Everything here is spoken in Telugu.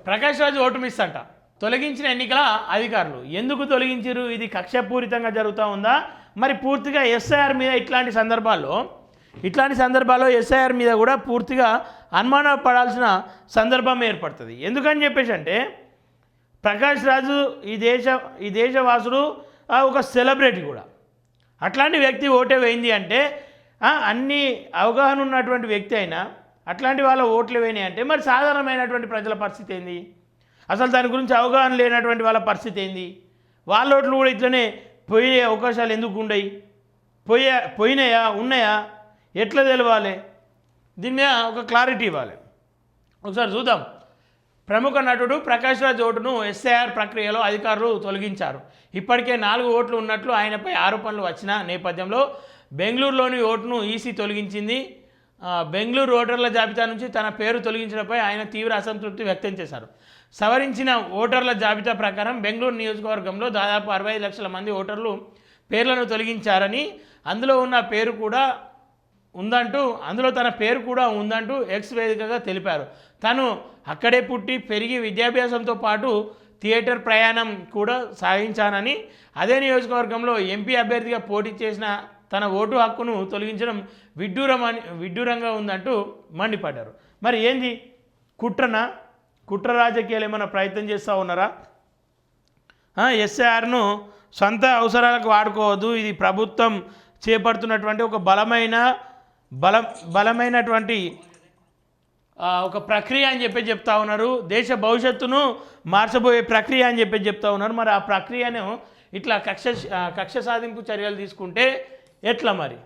ప్రకాష్ రాజు ఓటు మిస్ అంట. తొలగించిన ఎన్నికల అధికారులు ఎందుకు తొలగించారు? ఇది కక్షపూరితంగా జరుగుతూ ఉందా? మరి పూర్తిగా ఎస్ఐఆర్ మీద ఇట్లాంటి సందర్భాల్లో ఎస్ఐఆర్ మీద కూడా పూర్తిగా అనుమానం పడాల్సిన సందర్భం ఏర్పడుతుంది. ఎందుకని చెప్పేసి అంటే ప్రకాష్ రాజు ఈ దేశవాసుడు ఒక సెలబ్రిటీ కూడా. అట్లాంటి వ్యక్తి ఓటే వేయింది అంటే అన్ని అవగాహన ఉన్నటువంటి వ్యక్తి అయినా అట్లాంటి వాళ్ళ ఓట్లు వేయినాయి అంటే మరి సాధారణమైనటువంటి ప్రజల పరిస్థితి ఏంది? అసలు దాని గురించి అవగాహన లేనటువంటి వాళ్ళ పరిస్థితి ఏంది? వాళ్ళ ఓట్లు కూడా ఇట్లనే పోయే అవకాశాలు ఎందుకు ఉండయి? పోయినాయా ఉన్నాయా ఎట్లా తెలవాలి? దీని మీద ఒక క్లారిటీ ఇవ్వాలి. ఒకసారి చూద్దాం. ప్రముఖ నటుడు ప్రకాష్ రాజ్ ఓటును ఎస్ఐఆర్ ప్రక్రియలో అధికారులు తొలగించారు. ఇప్పటికే 4 ఓట్లు ఉన్నట్లు ఆయనపై ఆరోపణలు వచ్చిన నేపథ్యంలో బెంగళూరులోని ఓటును ఈసీ తొలగించింది. బెంగళూరు ఓటర్ల జాబితా నుంచి తన పేరు తొలగించడంపై ఆయన తీవ్ర అసంతృప్తి వ్యక్తం చేశారు. సవరించిన ఓటర్ల జాబితా ప్రకారం బెంగళూరు నియోజకవర్గంలో దాదాపు 65 లక్షల మంది ఓటర్లు పేర్లను తొలగించారని, అందులో తన పేరు కూడా ఉందంటూ ఎక్స్ వేదికగా తెలిపారు. తను అక్కడే పుట్టి పెరిగి విద్యాభ్యాసంతో పాటు థియేటర్ ప్రయాణం కూడా సాగించానని, అదే నియోజకవర్గంలో ఎంపీ అభ్యర్థిగా పోటీ చేసిన తన ఓటు హక్కును తొలగించడం విడ్డూరంగా ఉందంటూ మండిపడ్డారు. మరి ఏంది కుట్ర రాజకీయాలు ఏమైనా ప్రయత్నం చేస్తూ ఉన్నారా? ఎస్ఐఆర్ను సొంత అవసరాలకు వాడుకోవద్దు, ఇది ప్రభుత్వం చేపడుతున్నటువంటి ఒక బలమైనటువంటి ఒక ప్రక్రియ అని చెప్తా ఉన్నారు. దేశ భవిష్యత్తును మార్చబోయే ప్రక్రియ అని చెప్తా ఉన్నారు. మరి ఆ ప్రక్రియను ఇట్లా కక్ష సాధింపు చర్యలు తీసుకుంటే ఎట్లా మరి?